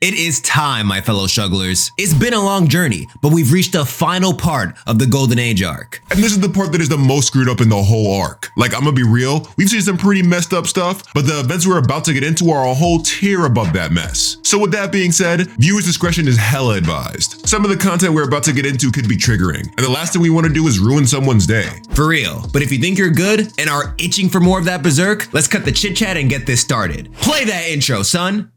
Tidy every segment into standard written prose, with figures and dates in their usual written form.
It is time, my fellow strugglers. It's been a long journey, but we've reached the final part of the Golden Age arc. And this is the part that is the most screwed up in the whole arc. Like, I'm gonna be real, we've seen some pretty messed up stuff, but the events we're about to get into are a whole tier above that mess. So with that being said, viewers' discretion is hella advised. Some of the content we're about to get into could be triggering, and the last thing we want to do is ruin someone's day. For real. But if you think you're good and are itching for more of that berserk, let's cut the chit chat and get this started. Play that intro, son.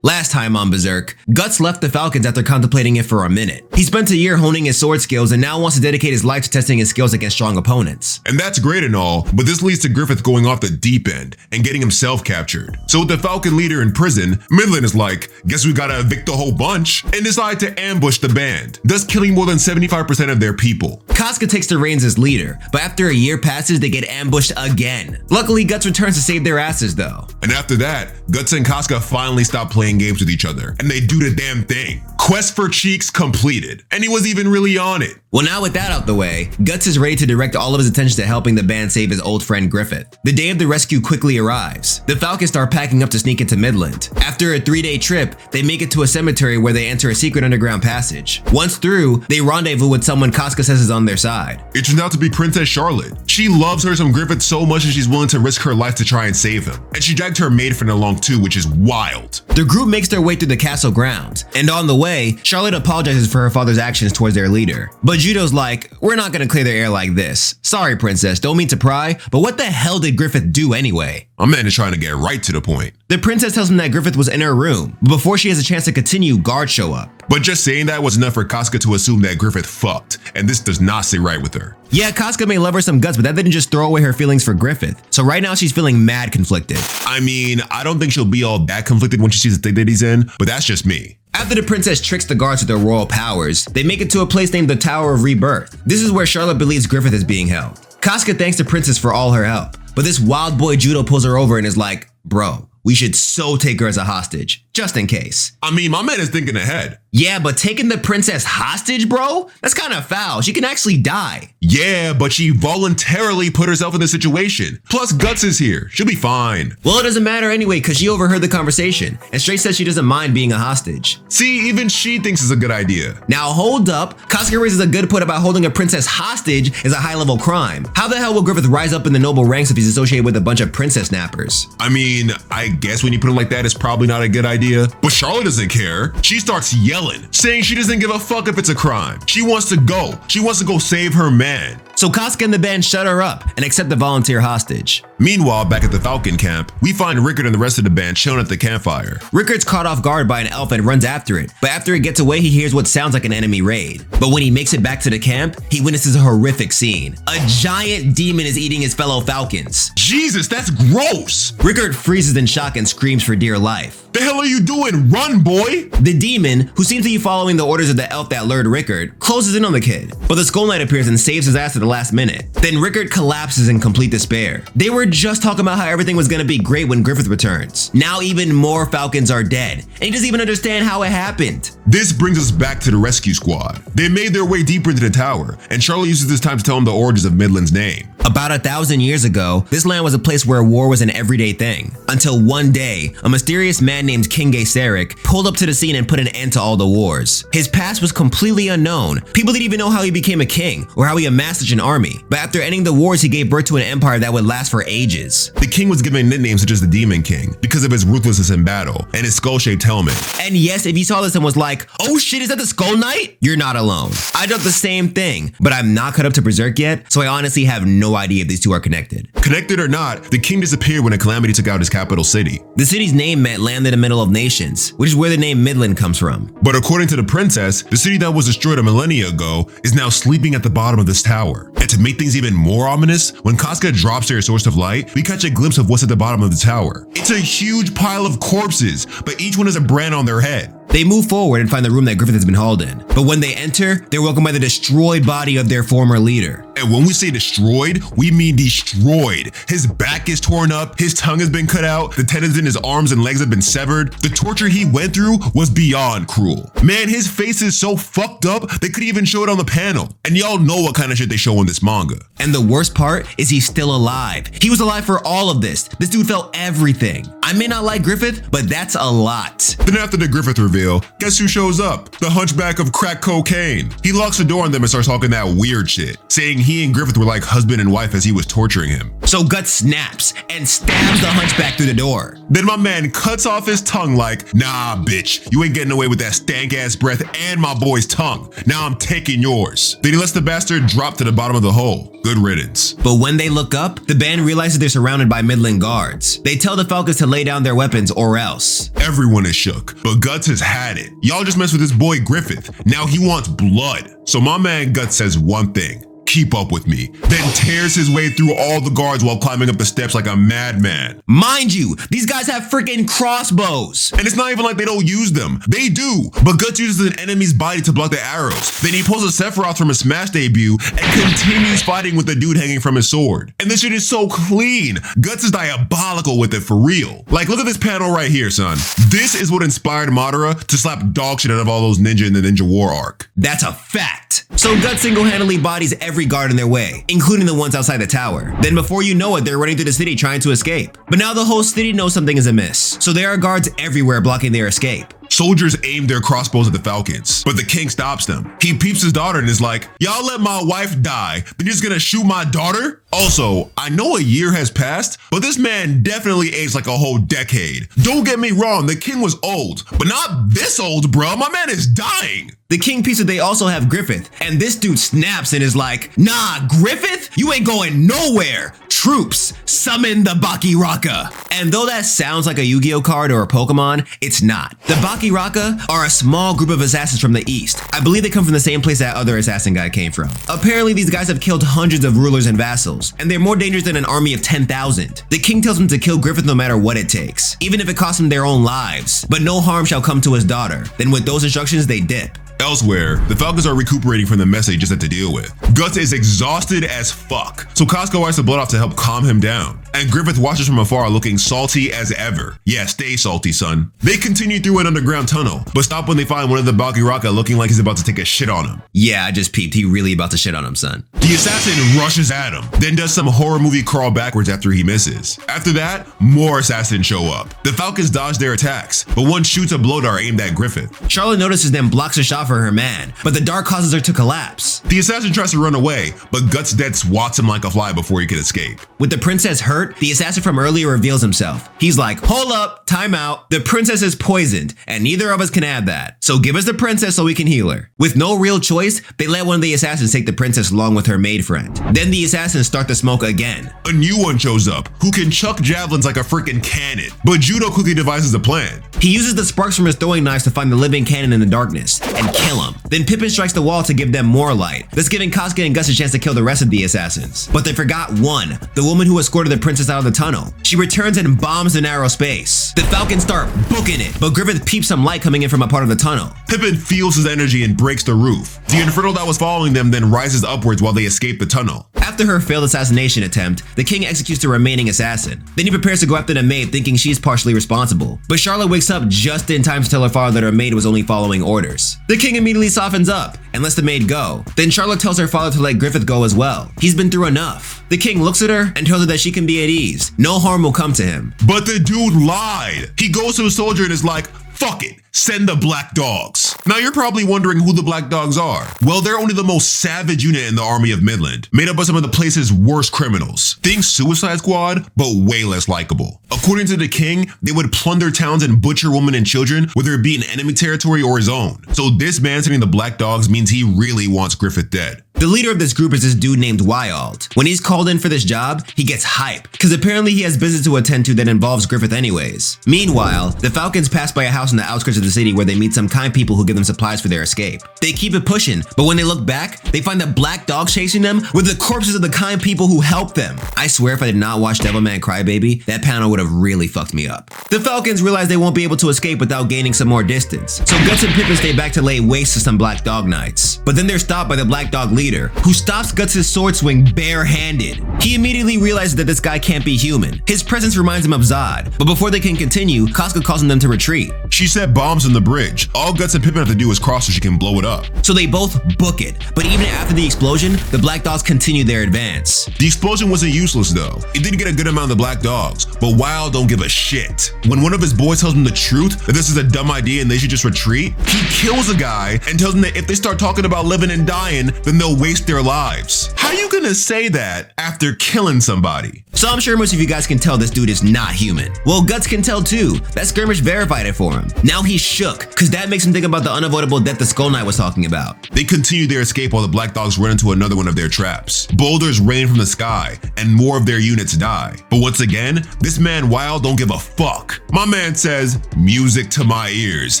Last time on Berserk, Guts left the Falcons after contemplating it for a minute. He spent a year honing his sword skills and now wants to dedicate his life to testing his skills against strong opponents. And that's great and all, but this leads to Griffith going off the deep end and getting himself captured. So with the Falcon leader in prison, Midland is like, guess we gotta evict the whole bunch, and decide to ambush the band, thus killing more than 75% of their people. Casca takes the reins as leader, but after a year passes, they get ambushed again. Luckily, Guts returns to save their asses though. And after that, Guts and Casca finally stop playing games with each other, and they do the damn thing. Quest for Cheeks completed, and he was even really on it. Well, now with that out the way, Guts is ready to direct all of his attention to helping the band save his old friend Griffith. The day of the rescue quickly arrives. The Falcons start packing up to sneak into Midland. After a 3-day trip, they make it to a cemetery where they enter a secret underground passage. Once through, they rendezvous with someone Casca says is on their side. It turns out to be Princess Charlotte. She loves her some Griffith so much that she's willing to risk her life to try and save him. And she dragged her maid friend along too, which is wild. The group makes their way through the castle grounds, and on the way, Charlotte apologizes for her father's actions towards their leader. But Judo's like, we're not gonna clear the air like this. Sorry, princess, don't mean to pry, but what the hell did Griffith do anyway? My man is trying to get right to the point. The princess tells him that Griffith was in her room, but before she has a chance to continue, guards show up. But just saying that was enough for Casca to assume that Griffith fucked, and this does not sit right with her. Yeah, Casca may love her some guts, but that didn't just throw away her feelings for Griffith. So right now she's feeling mad conflicted. I mean, I don't think she'll be all that conflicted when she sees the thing that he's in, but that's just me. After the princess tricks the guards with their royal powers, they make it to a place named the Tower of Rebirth. This is where Charlotte believes Griffith is being held. Casca thanks the princess for all her help, but this wild boy Judo pulls her over and is like, bro, we should so take her as a hostage, just in case. I mean, my man is thinking ahead. Yeah, but taking the princess hostage, bro? That's kind of foul. She can actually die. Yeah, but she voluntarily put herself in this situation. Plus, Guts is here. She'll be fine. Well, it doesn't matter anyway, because she overheard the conversation, and straight says she doesn't mind being a hostage. See, even she thinks it's a good idea. Now, hold up. Casca raises a good point about holding a princess hostage is a high-level crime. How the hell will Griffith rise up in the noble ranks if he's associated with a bunch of princess snappers? I mean, I guess when you put it like that, it's probably not a good idea. But Charlotte doesn't care. She starts yelling, saying she doesn't give a fuck if it's a crime. She wants to go. She wants to go save her man. So Casca and the band shut her up and accept the volunteer hostage. Meanwhile, back at the Falcon camp, we find Rickard and the rest of the band chilling at the campfire. Rickard's caught off guard by an elf and runs after it, but after it gets away, he hears what sounds like an enemy raid. But when he makes it back to the camp, he witnesses a horrific scene. A giant demon is eating his fellow Falcons. Jesus, that's gross! Rickard freezes in shock and screams for dear life. The hell are you doing? Run, boy! The demon, who seems to be following the orders of the elf that lured Rickard, closes in on the kid, but the Skull Knight appears and saves his ass at the last minute. Then Rickard collapses in complete despair. They were just talking about how everything was gonna be great when Griffith returns. Now even more Falcons are dead, and he doesn't even understand how it happened. This brings us back to the rescue squad. They made their way deeper into the tower, and Charlotte uses this time to tell him the origins of Midland's name. About 1,000 years ago, this land was a place where war was an everyday thing. Until one day, a mysterious man named King Geyserik pulled up to the scene and put an end to all the wars. His past was completely unknown. People didn't even know how he became a king or how he amassed such an army. But after ending the wars, he gave birth to an empire that would last for ages. The king was given nicknames such as the Demon King because of his ruthlessness in battle and his skull-shaped helmet. And yes, if you saw this and was like, oh shit, is that the Skull Knight? You're not alone. I did the same thing, but I'm not caught up to Berserk yet, so I honestly have no idea if these two are connected. Connected or not, the king disappeared when a calamity took out his capital city. The city's name meant land in the middle of nations, which is where the name Midland comes from. But according to the princess, the city that was destroyed a millennia ago is now sleeping at the bottom of this tower. And to make things even more ominous, when Casca drops their source of light, we catch a glimpse of what's at the bottom of the tower. It's a huge pile of corpses, but each one has a brand on their head. They move forward and find the room that Griffith has been hauled in. But when they enter, they're welcomed by the destroyed body of their former leader. And when we say destroyed, we mean destroyed. His back is torn up, his tongue has been cut out, the tendons in his arms and legs have been severed. The torture he went through was beyond cruel. Man, his face is so fucked up, they could even show it on the panel. And y'all know what kind of shit they show in this manga. And the worst part is he's still alive. He was alive for all of this. This dude felt everything. I may not like Griffith, but that's a lot. Then after the Griffith reveal, guess who shows up? The hunchback of crack cocaine. He locks the door on them and starts talking that weird shit, saying he and Griffith were like husband and wife as he was torturing him. So Guts snaps and stabs the hunchback through the door. Then my man cuts off his tongue like, nah, bitch, you ain't getting away with that stank ass breath and my boy's tongue. Now I'm taking yours. Then he lets the bastard drop to the bottom of the hole. Good riddance. But when they look up, the band realizes they're surrounded by Midland guards. They tell the Falcons to lay down their weapons or else. Everyone is shook, but Guts has had it. Y'all just messed with this boy Griffith. Now he wants blood. So my man Guts says one thing. Keep up with me, then tears his way through all the guards while climbing up the steps like a madman. Mind you, these guys have freaking crossbows. And it's not even like they don't use them. They do, but Guts uses an enemy's body to block the arrows. Then he pulls a Sephiroth from his Smash debut and continues fighting with the dude hanging from his sword. And this shit is so clean. Guts is diabolical with it for real. Like, look at this panel right here, son. This is what inspired Madara to slap dog shit out of all those ninja in the Ninja War arc. That's a fact. So Guts single-handedly bodies every guard in their way, including the ones outside the tower. Then before you know it, they're running through the city trying to escape. But now the whole city knows something is amiss, so there are guards everywhere blocking their escape. Soldiers aim their crossbows at the Falcons, but the king stops them. He peeps his daughter and is like, y'all let my wife die, then you're just gonna shoot my daughter? Also, I know a year has passed, but this man definitely aged like a whole decade. Don't get me wrong, the king was old, but not this old, bro. My man is dying. The king piece that they also have Griffith, and this dude snaps and is like, nah, Griffith? You ain't going nowhere. Troops, summon the Bakiraka. And though that sounds like a Yu-Gi-Oh card or a Pokemon, it's not. The Bakiraka are a small group of assassins from the east. I believe they come from the same place that other assassin guy came from. Apparently these guys have killed hundreds of rulers and vassals, and they're more dangerous than an army of 10,000. The king tells them to kill Griffith no matter what it takes, even if it costs them their own lives. But no harm shall come to his daughter. Then with those instructions, they dip. Elsewhere, the Falcons are recuperating from the mess they just had to deal with. Guts is exhausted as fuck, so Costco wipes the blood off to help calm him down. And Griffith watches from afar looking salty as ever. Yeah, stay salty, son. They continue through an underground tunnel, but stop when they find one of the Bakiraka looking like he's about to take a shit on him. Yeah, I just peeped. He really about to shit on him, son. The assassin rushes at him, then does some horror movie crawl backwards after he misses. After that, more assassins show up. The Falcons dodge their attacks, but one shoots a blow dart aimed at Griffith. Charlotte notices them, blocks a shot for her man, but the dart causes her to collapse. The assassin tries to run away, but Guts dead swats him like a fly before he can escape. With the princess hurt, the assassin from earlier reveals himself. He's like, hold up, time out. The princess is poisoned, and neither of us can have that. So give us the princess so we can heal her. With no real choice, they let one of the assassins take the princess along with her maid friend. Then the assassins start to smoke again. A new one shows up, who can chuck javelins like a freaking cannon, but Judo quickly devises a plan. He uses the sparks from his throwing knives to find the living cannon in the darkness and kill him. Then Pippin strikes the wall to give them more light, thus giving Casca and Gus a chance to kill the rest of the assassins. But they forgot one, the woman who escorted the princess out of the tunnel. She returns and bombs the narrow space. The Falcons start booking it, but Griffith peeps some light coming in from a part of the tunnel. Pippin feels his energy and breaks the roof. The Inferno that was following them then rises upwards while they escape the tunnel. After her failed assassination attempt, the king executes the remaining assassin. Then he prepares to go after the maid, thinking she's partially responsible. But Charlotte wakes up just in time to tell her father that her maid was only following orders. The king immediately softens up and lets the maid go. Then Charlotte tells her father to let Griffith go as well. He's been through enough. The king looks at her and tells her that she can be at ease. No harm will come to him. But the dude lied. He goes to a soldier and is like, fuck it, send the Black Dogs. Now you're probably wondering who the Black Dogs are. Well, they're only the most savage unit in the army of Midland, made up of some of the place's worst criminals. Think Suicide Squad, but way less likable. According to the king, they would plunder towns and butcher women and children, whether it be in enemy territory or his own. So this man sending the Black Dogs means he really wants Griffith dead. The leader of this group is this dude named Wyald. When he's called in for this job, he gets hype, because apparently he has business to attend to that involves Griffith anyways. Meanwhile, the Falcons pass by a house in the outskirts of the city where they meet some kind people who give them supplies for their escape. They keep it pushing, but when they look back, they find the Black Dogs chasing them with the corpses of the kind people who helped them. I swear if I did not watch Devilman Crybaby, that panel would have really fucked me up. The Falcons realize they won't be able to escape without gaining some more distance, so Guts and Pippin stay back to lay waste to some Black Dog Knights. But then they're stopped by the Black Dog leader leader, who stops Guts' sword swing barehanded. He immediately realizes that this guy can't be human. His presence reminds him of Zod, but before they can continue, Casca calls on them to retreat. She set bombs on the bridge. All Guts and Pippin have to do is cross so she can blow it up. So they both book it, but even after the explosion, the Black Dogs continue their advance. The explosion wasn't useless though. It didn't get a good amount of the Black Dogs, but Wild don't give a shit. When one of his boys tells him the truth, that this is a dumb idea and they should just retreat, he kills a guy and tells him that if they start talking about living and dying, then they'll waste their lives. How are you gonna say that after killing somebody? So I'm sure most of you guys can tell this dude is not human. Well, Guts can tell too. That skirmish verified it for him. Now he's shook, cause that makes him think about the unavoidable death the Skull Knight was talking about. They continue their escape while the Black Dogs run into another one of their traps. Boulders rain from the sky, and more of their units die. But once again, this man Wild don't give a fuck. My man says, music to my ears,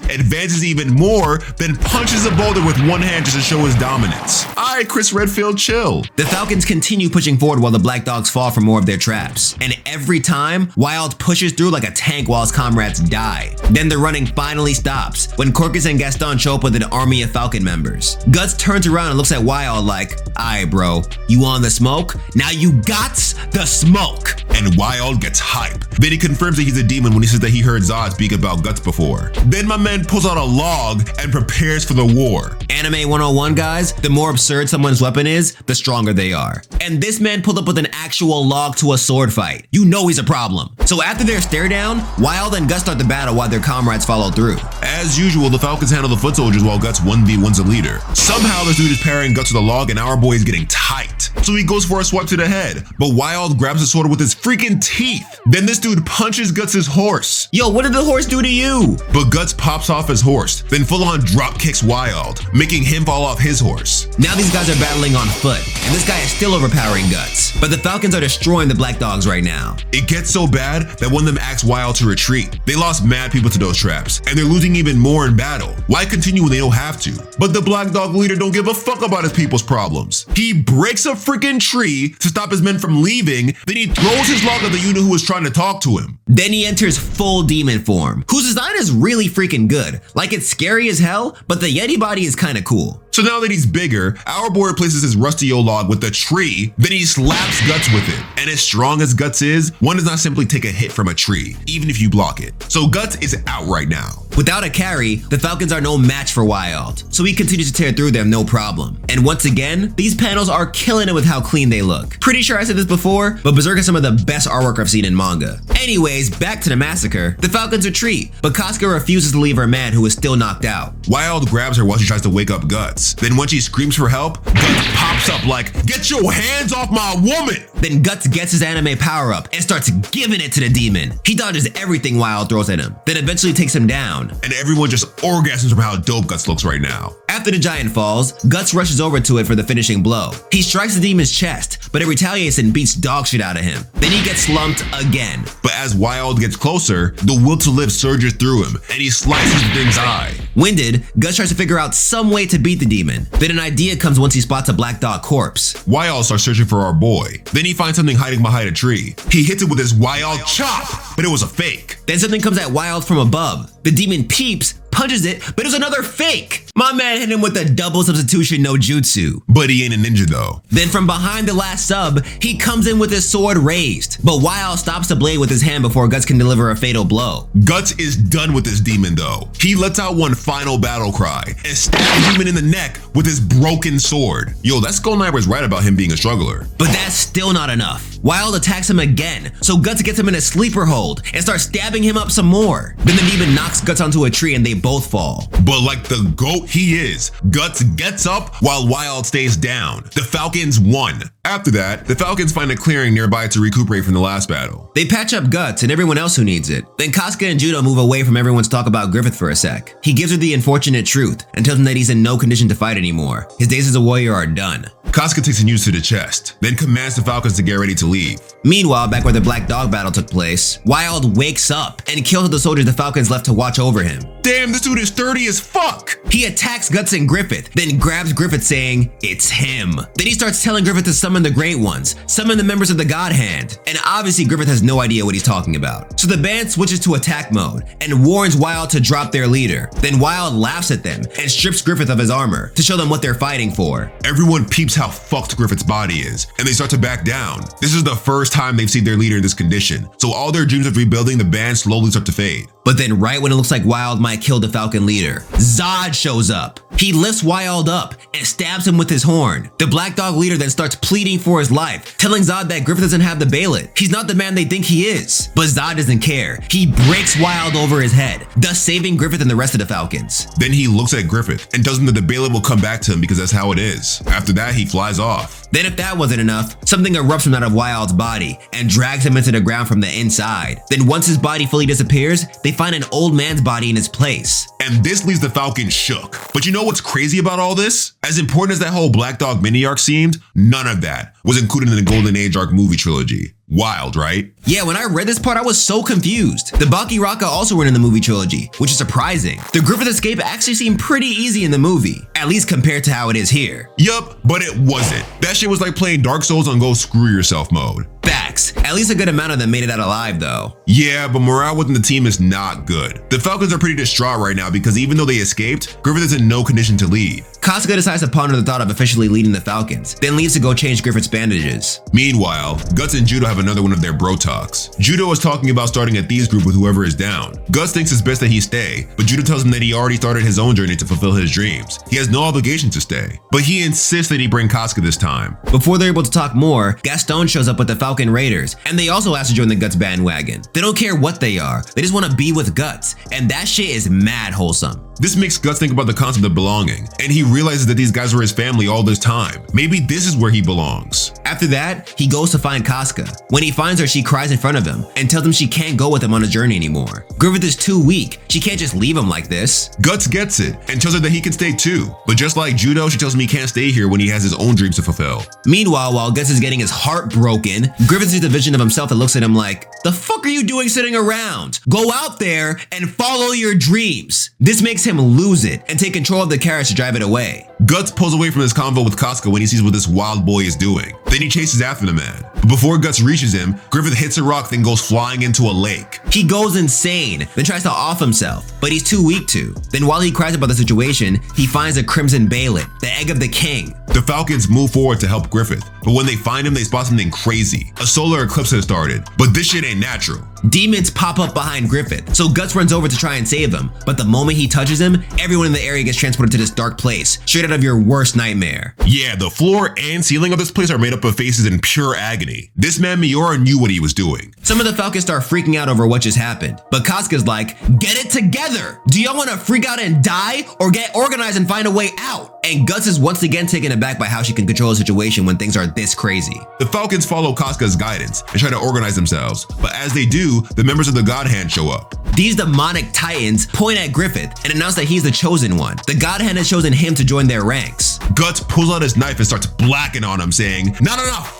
advances even more, then punches a boulder with one hand just to show his dominance. Alright, Chris Redfield, chill. The Falcons continue pushing forward while the Black Dogs fall for more of their traps. And every time, Wild pushes through like a tank while his comrades die. Then the running finally stops when Corcus and Gaston show up with an army of Falcon members. Guts turns around and looks at Wild like, "Aight bro, you want the smoke? Now you gots the smoke." And Wild gets hype. Then he confirms that he's a demon when he says that he heard Zod speak about Guts before. Then my man pulls out a log and prepares for the war. Anime 101 guys, the more absurd someone's weapon is, the stronger they are. And this man pulled up with an actual log to a sword fight. You know he's a problem. So after their stare down, Wild and Guts start the battle while their comrades follow through. As usual, the Falcons handle the foot soldiers while Guts 1v1's the leader. Somehow this dude is parrying Guts with a log and our boy is getting tight. So he goes for a swipe to the head, but Wild grabs the sword with his freaking teeth. Then this dude punches Guts' horse. Yo, what did the horse do to you? But Guts pops off his horse, then full on drop kicks Wild, making him fall off his horse. Now these guys are battling on foot, and this guy is still overpowering Guts. But the Falcons are destroying the Black Dogs right now. It gets so bad that one of them asks Wild to retreat. They lost mad people to those traps, and they're losing even more in battle. Why continue when they don't have to? But the Black Dog leader don't give a fuck about his people's problems. He breaks a freaking tree to stop his men from leaving, then he throws his log at the unit who was trying to talk to him. Then he enters full demon form, whose design is really freaking good. Like, it's scary as hell, but the Yeti body is kinda cool. So now that he's bigger, our boy replaces his rusty old log with a tree, then he slaps Guts with it. And as strong as Guts is, one does not simply take a hit from a tree, even if you block it. So Guts is out right now. Without a carry, the Falcons are no match for Wild, so he continues to tear through them no problem. And once again, these panels are killing it with how clean they look. Pretty sure I said this before, but Berserk has some of the best artwork I've seen in manga. Anyways, back to the massacre. The Falcons retreat, but Casca refuses to leave her man who is still knocked out. Wild grabs her while she tries to wake up Guts. Then when she screams for help, Guts pops up like, "Get your hands off my woman!" Then Guts gets his anime power up and starts giving it to the demon. He dodges everything Wild throws at him, then eventually takes him down. And everyone just orgasms from how dope Guts looks right now. After the giant falls, Guts rushes over to it for the finishing blow. He strikes the demon's chest, but it retaliates and beats dog shit out of him. Then he gets slumped again. But as Wild gets closer, the will to live surges through him, and he slices the thing's eye. Winded, Guts tries to figure out some way to beat the demon. Then an idea comes once he spots a Black Dog corpse. Wild starts searching for our boy. Then he finds something hiding behind a tree. He hits it with his Wild chop, but it was a fake. Then something comes at Wild from above. The demon peeps, punches it, but it was another fake. My man hit him with a double substitution no jutsu. But he ain't a ninja though. Then from behind the last sub, he comes in with his sword raised. But Wild stops the blade with his hand before Guts can deliver a fatal blow. Guts is done with this demon though. He lets out one final battle cry and stabs the demon in the neck with his broken sword. Yo, that Skull Knight was right about him being a struggler. But that's still not enough. Wild attacks him again, so Guts gets him in a sleeper hold and starts stabbing him up some more. Then the demon knocks Guts onto a tree and they both fall. But like the goat he is, Guts gets up while Wild stays down. The Falcons won. After that, the Falcons find a clearing nearby to recuperate from the last battle. They patch up Guts and everyone else who needs it. Then Casca and Judo move away from everyone's talk about Griffith for a sec. He gives her the unfortunate truth and tells him that he's in no condition to fight anymore. His days as a warrior are done. Casca takes a news to the chest, then commands the Falcons to get ready to leave. Meanwhile, back where the Black Dog battle took place, Wild wakes up and kills the soldiers the Falcons left to watch over him. Damn, this dude is 30 as fuck! He attacks Guts and Griffith, then grabs Griffith saying, "It's him." Then he starts telling Griffith to summon the Great Ones, summon the members of the God Hand, and obviously Griffith has no idea what he's talking about. So the band switches to attack mode and warns Wild to drop their leader. Then Wild laughs at them and strips Griffith of his armor to show them what they're fighting for. Everyone peeps how fucked Griffith's body is, and they start to back down. This is the first time they've seen their leader in this condition, so all their dreams of rebuilding the band slowly start to fade. But then right when it looks like Wild might kill the Falcon leader, Zod shows up. He lifts Wild up and stabs him with his horn. The Black Dog leader then starts pleading for his life, telling Zod that Griffith doesn't have the Bailet. He's not the man they think he is. But Zod doesn't care. He breaks Wild over his head, thus saving Griffith and the rest of the Falcons. Then he looks at Griffith and tells him that the Bailet will come back to him because that's how it is. After that, he flies off. Then if that wasn't enough, something erupts from out of Wild's body and drags him into the ground from the inside. Then once his body fully disappears, they find an old man's body in his place. And this leaves the Falcons shook. But you know what's crazy about all this? As important as that whole Black Dog mini arc seemed, none of that was included in the Golden Age arc movie trilogy. Wild, right? Yeah, when I read this part, I was so confused. The Baki Raka also weren't in the movie trilogy, which is surprising. The Griffith escape actually seemed pretty easy in the movie, at least compared to how it is here. Yup, but it wasn't. That shit was like playing Dark Souls on go screw yourself mode. Facts. At least a good amount of them made it out alive though. Yeah, but morale within the team is not good. The Falcons are pretty distraught right now because even though they escaped, Griffith is in no condition to lead. Kasuga decides to ponder the thought of officially leading the Falcons, then leaves to go change Griffith's bandages. Meanwhile, Guts and Judo have another one of their bro talks. Judo is talking about starting a thieves group with whoever is down. Guts thinks it's best that he stay, but Judo tells him that he already started his own journey to fulfill his dreams. He has no obligation to stay, but he insists that he bring Kasuga this time. Before they're able to talk more, Gaston shows up with the Falcon Raiders, and they also ask to join the Guts bandwagon. They don't care what they are, they just want to be with Guts, and that shit is mad wholesome. This makes Guts think about the concept of belonging, and he realizes that these guys were his family all this time. Maybe this is where he belongs. After that, he goes to find Casca. When he finds her, she cries in front of him and tells him she can't go with him on a journey anymore. Griffith is too weak. She can't just leave him like this. Guts gets it and tells her that he can stay too. But just like Judo, she tells him he can't stay here when he has his own dreams to fulfill. Meanwhile, while Guts is getting his heart broken, Griffith sees the vision of himself that looks at him like, "The fuck are you doing sitting around? Go out there and follow your dreams." This makes him lose it and take control of the carriage to drive it away. Guts pulls away from his convo with Casca when he sees what this wild boy is doing. Then he chases after the man. But before Guts reaches him, Griffith hits a rock then goes flying into a lake. He goes insane, then tries to off himself, but he's too weak to. Then while he cries about the situation, he finds a Crimson Bailet, the egg of the king. The Falcons move forward to help Griffith, but when they find him, they spot something crazy. A solar eclipse has started, but this shit ain't natural. Demons pop up behind Griffith, so Guts runs over to try and save him, but the moment he touches him, everyone in the area gets transported to this dark place, straight out of your worst nightmare. Yeah, the floor and ceiling of this place are made up of faces in pure agony. This man Miura knew what he was doing. Some of the Falcons start freaking out over what just happened, but Casca's like, "Get it together! Do y'all want to freak out and die, or get organized and find a way out?" And Guts is once again taken aback by how she can control the situation when things are this crazy. The Falcons follow Casca's guidance and try to organize themselves, but as they do, the members of the God Hand show up. These demonic titans point at Griffith and announce that he's the chosen one. The God Hand has chosen him to join their ranks. Guts pulls out his knife and starts blacking on him, saying, "No,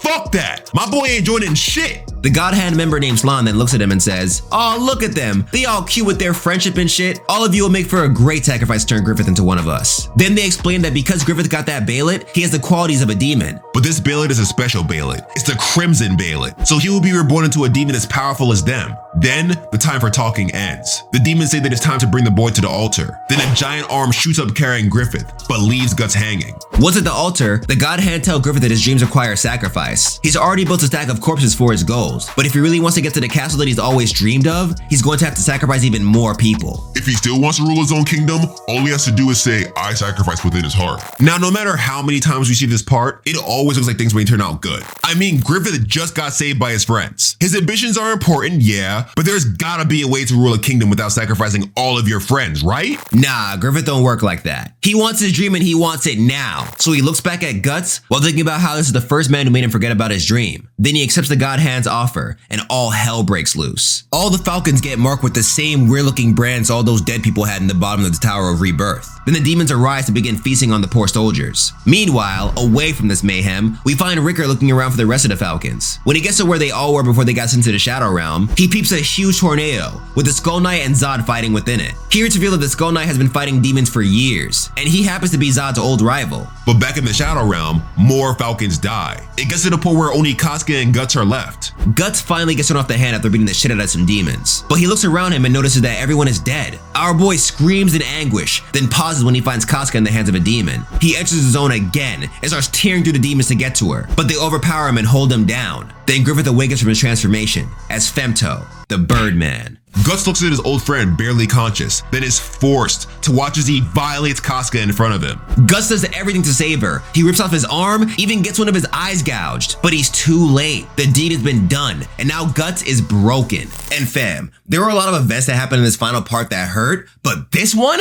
fuck that! My boy ain't joining shit!" The God Hand member named Slan then looks at him and says, "Oh, look at them. They all cute with their friendship and shit. All of you will make for a great sacrifice to turn Griffith into one of us." Then they explain that because Griffith got that Bailet, he has the qualities of a demon. But this Bailet is a special Bailet. It's the Crimson Bailet, so he will be reborn into a demon as powerful as them. Then, the time for talking ends. The demons say that it's time to bring the boy to the altar. Then a giant arm shoots up carrying Griffith, but leaves Guts hanging. Once at the altar, the God Hand tells Griffith that his dreams require sacrifice. He's already built a stack of corpses for his goals, but if he really wants to get to the castle that he's always dreamed of, he's going to have to sacrifice even more people. If he still wants to rule his own kingdom, all he has to do is say, "I sacrifice" within his heart. Now, no matter how many times we see this part, it always looks like things may turn out good. I mean, Griffith just got saved by his friends. His ambitions are important, yeah, but there's gotta be a way to rule a kingdom without sacrificing all of your friends, right? Nah, Griffith don't work like that. He wants his dream and he wants it now. So he looks back at Guts while thinking about how this is the first man who made him forget about his dream. Then he accepts the God Hand's offer, and all hell breaks loose. All the Falcons get marked with the same weird-looking brands all those dead people had in the bottom of the Tower of Rebirth. Then the demons arise to begin feasting on the poor soldiers. Meanwhile, away from this mayhem, we find Ricker looking around for the rest of the Falcons. When he gets to where they all were before they got sent to the Shadow Realm, he peeps a huge tornado, with the Skull Knight and Zod fighting within it. Here it's revealed that the Skull Knight has been fighting demons for years, and he happens to be Zod's old rival. But back in the Shadow Realm, more Falcons die. It gets to the point where only Casca and Guts are left. Guts finally gets thrown off the hand after beating the shit out of some demons, but he looks around him and notices that everyone is dead. Our boy screams in anguish, then pauses when he finds Casca in the hands of a demon. He enters his zone again and starts tearing through the demons to get to her, but they overpower him and hold him down. Then Griffith awakens from his transformation as Femto, the Birdman. Guts looks at his old friend barely conscious, then is forced to watch as he violates Casca in front of him. Guts does everything to save her. He rips off his arm, even gets one of his eyes gouged, but he's too late. The deed has been done, and now Guts is broken. And fam, there were a lot of events that happened in this final part that hurt, but this one?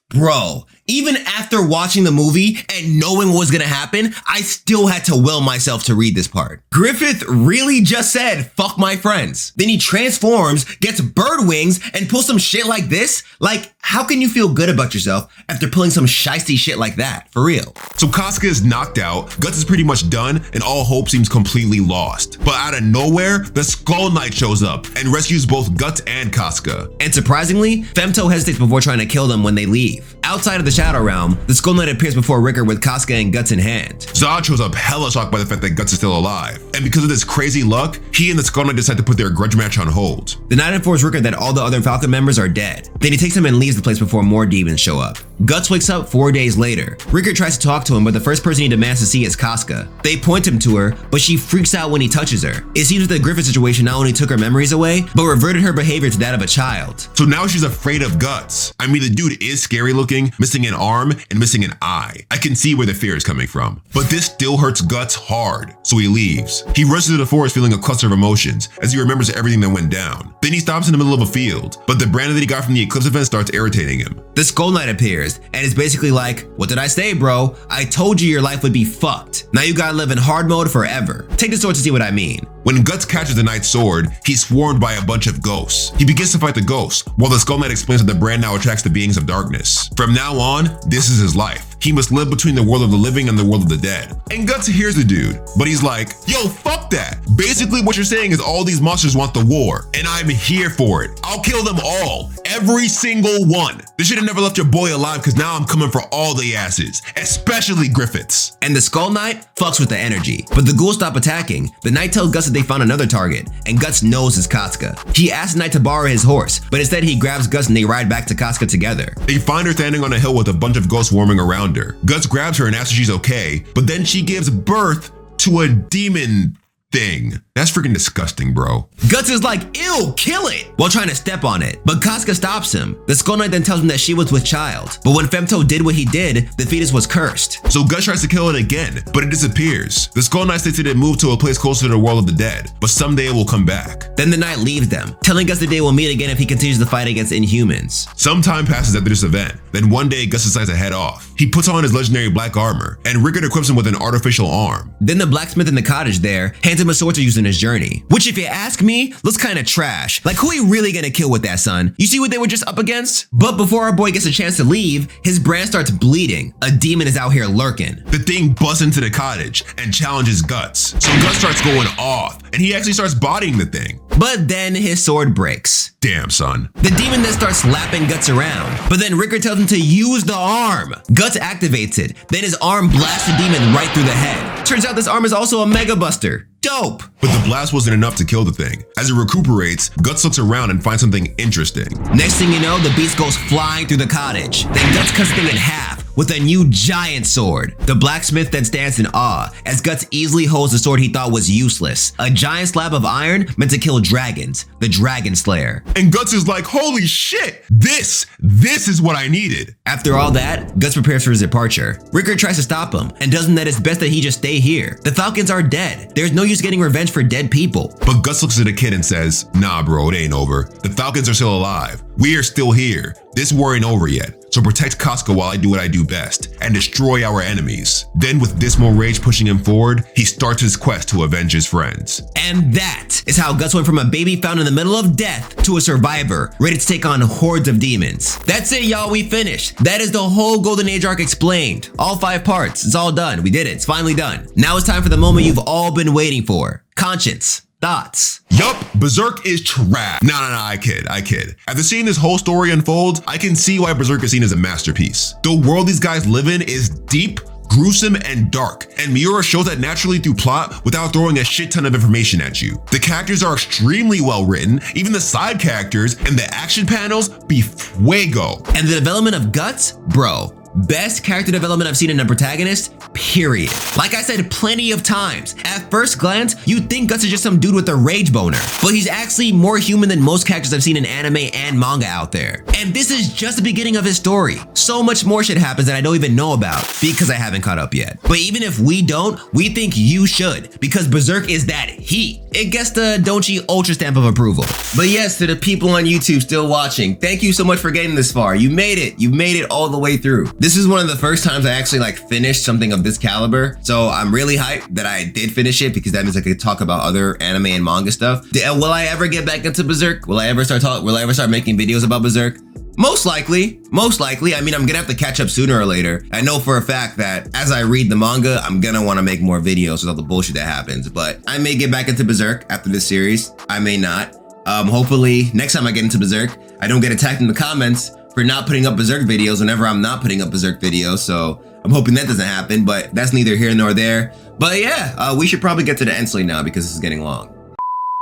Bro, even after watching the movie and knowing what was gonna happen, I still had to will myself to read this part. Griffith really just said, fuck my friends. Then he transforms, gets bird wings, and pulls some shit like this? Like, how can you feel good about yourself after pulling some shiesty shit like that? For real. So Casca is knocked out, Guts is pretty much done, and all hope seems completely lost. But out of nowhere, the Skull Knight shows up and rescues both Guts and Casca. And surprisingly, Femto hesitates before trying to kill them when they leave. Outside of the Shadow Realm, the Skull Knight appears before Ricker with Casca and Guts in hand. Zod shows up hella shocked by the fact that Guts is still alive. And because of this crazy luck, he and the Skull Knight decide to put their grudge match on hold. The Knight informs Ricker that all the other Falcon members are dead. Then he takes him and leaves the place before more demons show up. Guts wakes up 4 days later. Ricker tries to talk to him, but the first person he demands to see is Casca. They point him to her, but she freaks out when he touches her. It seems that the Griffith situation not only took her memories away, but reverted her behavior to that of a child. So now she's afraid of Guts. I mean, the dude is scary looking, missing an arm and missing an eye. I can see where the fear is coming from. But this still hurts Guts hard, so he leaves. He rushes to the forest feeling a cluster of emotions as he remembers everything that went down. Then he stops in the middle of a field, but the brand that he got from the Eclipse event starts irritating him. The Skull Knight appears and is basically like, what did I say, bro? I told you your life would be fucked. Now you gotta live in hard mode forever. Take the sword to see what I mean. When Guts catches the Knight's sword, he's swarmed by a bunch of ghosts. He begins to fight the ghosts, while the Skull Knight explains that the brand now attracts the beings of darkness. From now on, this is his life. He must live between the world of the living and the world of the dead. And Guts hears the dude, but he's like, yo, fuck that. Basically what you're saying is all these monsters want the war, and I'm here for it. I'll kill them all, every single one. They should have never left your boy alive because now I'm coming for all the asses, especially Griffiths. And the Skull Knight fucks with the energy, but the ghouls stop attacking. The Knight tells Guts that they found another target, and Guts knows it's Casca. He asks the Knight to borrow his horse, but instead he grabs Guts and they ride back to Casca together. They find her standing on a hill with a bunch of ghosts swarming around her. Guts grabs her and asks if she's okay, but then she gives birth to a demon thing. That's freaking disgusting, bro. Guts is like, ew, kill it, while trying to step on it, but Casca stops him. The Skull Knight then tells him that she was with child, but when Femto did what he did, the fetus was cursed. So Guts tries to kill it again, but it disappears. The Skull Knight states that it moved to a place closer to the world of the dead, but someday it will come back. Then the Knight leaves them, telling Guts that they will meet again if he continues the fight against Inhumans. Some time passes after this event, then one day Guts decides to head off. He puts on his legendary black armor, and Rickard equips him with an artificial arm. Then the blacksmith in the cottage there hands him a sword to use in his journey, which if you ask me, looks kinda trash. Like, who he really gonna kill with that, son? You see what they were just up against? But before our boy gets a chance to leave, his brand starts bleeding. A demon is out here lurking. The thing busts into the cottage and challenges Guts. So Guts starts going off, and he actually starts bodying the thing. But then his sword breaks. Damn, son. The demon then starts slapping Guts around, but then Rickard tells him to use the arm. Guts activates it, then his arm blasts the demon right through the head. Turns out this arm is also a Mega Buster. Dope! But the blast wasn't enough to kill the thing. As it recuperates, Guts looks around and finds something interesting. Next thing you know, the beast goes flying through the cottage. Then Guts cuts the thing in half with a new giant sword. The blacksmith then stands in awe as Guts easily holds the sword he thought was useless. A giant slab of iron meant to kill dragons, the Dragon Slayer. And Guts is like, holy shit, this is what I needed. After all that, Guts prepares for his departure. Rickard tries to stop him and tells him that it's best that he just stay here. The Falcons are dead. There's no use getting revenge for dead people. But Guts looks at the kid and says, nah bro, it ain't over. The Falcons are still alive. We are still here. This war ain't over yet. So protect Casca while I do what I do best, and destroy our enemies. Then with Dismal Rage pushing him forward, he starts his quest to avenge his friends. And that is how Guts went from a baby found in the middle of death to a survivor, ready to take on hordes of demons. That's it, y'all, we finished. That is the whole Golden Age arc explained. All 5 parts, it's all done. We did it, it's finally done. Now it's time for the moment you've all been waiting for. Conscience. Thoughts? Yup, Berserk is trash. No, I kid. After seeing this whole story unfold, I can see why Berserk is seen as a masterpiece. The world these guys live in is deep, gruesome, and dark, and Miura shows that naturally through plot without throwing a shit ton of information at you. The characters are extremely well written, even the side characters, and the action panels be fuego. And the development of Guts? Bro. Best character development I've seen in a protagonist, period. Like I said plenty of times, at first glance, you'd think Guts is just some dude with a rage boner, but he's actually more human than most characters I've seen in anime and manga out there. And this is just the beginning of his story. So much more shit happens that I don't even know about because I haven't caught up yet. But even if we don't, we think you should, because Berserk is that heat. It gets the Donchi Ultra stamp of approval. But yes, to the people on YouTube still watching, thank you so much for getting this far. You made it. You made it all the way through. This is one of the first times I actually finished something of this caliber. So I'm really hyped that I did finish it because that means I could talk about other anime and manga stuff. Will I ever get back into Berserk? Will I ever start making videos about Berserk? Most likely. I mean, I'm gonna have to catch up sooner or later. I know for a fact that as I read the manga, I'm gonna wanna make more videos with all the bullshit that happens, but I may get back into Berserk after this series. I may not. Hopefully next time I get into Berserk, I don't get attacked in the comments for not putting up Berserk videos whenever I'm not putting up Berserk videos. So I'm hoping that doesn't happen, but that's neither here nor there. But yeah, we should probably get to the end slate now because this is getting long.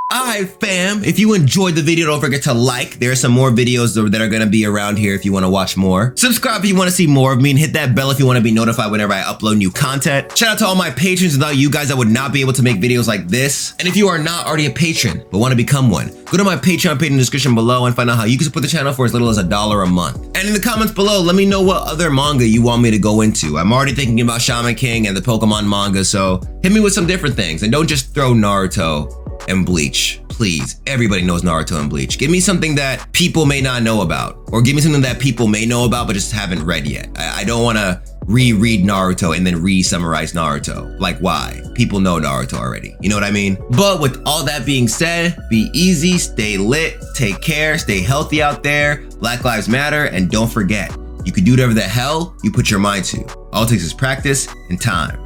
Alright fam, if you enjoyed the video, don't forget to like. There are some more videos that are gonna be around here if you wanna watch more. Subscribe if you wanna see more of me, and hit that bell if you wanna be notified whenever I upload new content. Shout out to all my patrons. Without you guys, I would not be able to make videos like this. And if you are not already a patron, but wanna become one, go to my Patreon page in the description below and find out how you can support the channel for as little as $1 a month. And in the comments below, let me know what other manga you want me to go into. I'm already thinking about Shaman King and the Pokemon manga, so hit me with some different things. And don't just throw Naruto and Bleach. Please, everybody knows Naruto and Bleach. Give me something that people may not know about, or give me something that people may know about but just haven't read yet. I don't want to reread Naruto and then re-summarize Naruto. Like, why? People know Naruto already. You know what I mean? But with all that being said, be easy, stay lit, take care, stay healthy out there. Black Lives Matter, and don't forget, you can do whatever the hell you put your mind to. All it takes is practice and time.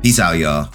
Peace out, y'all.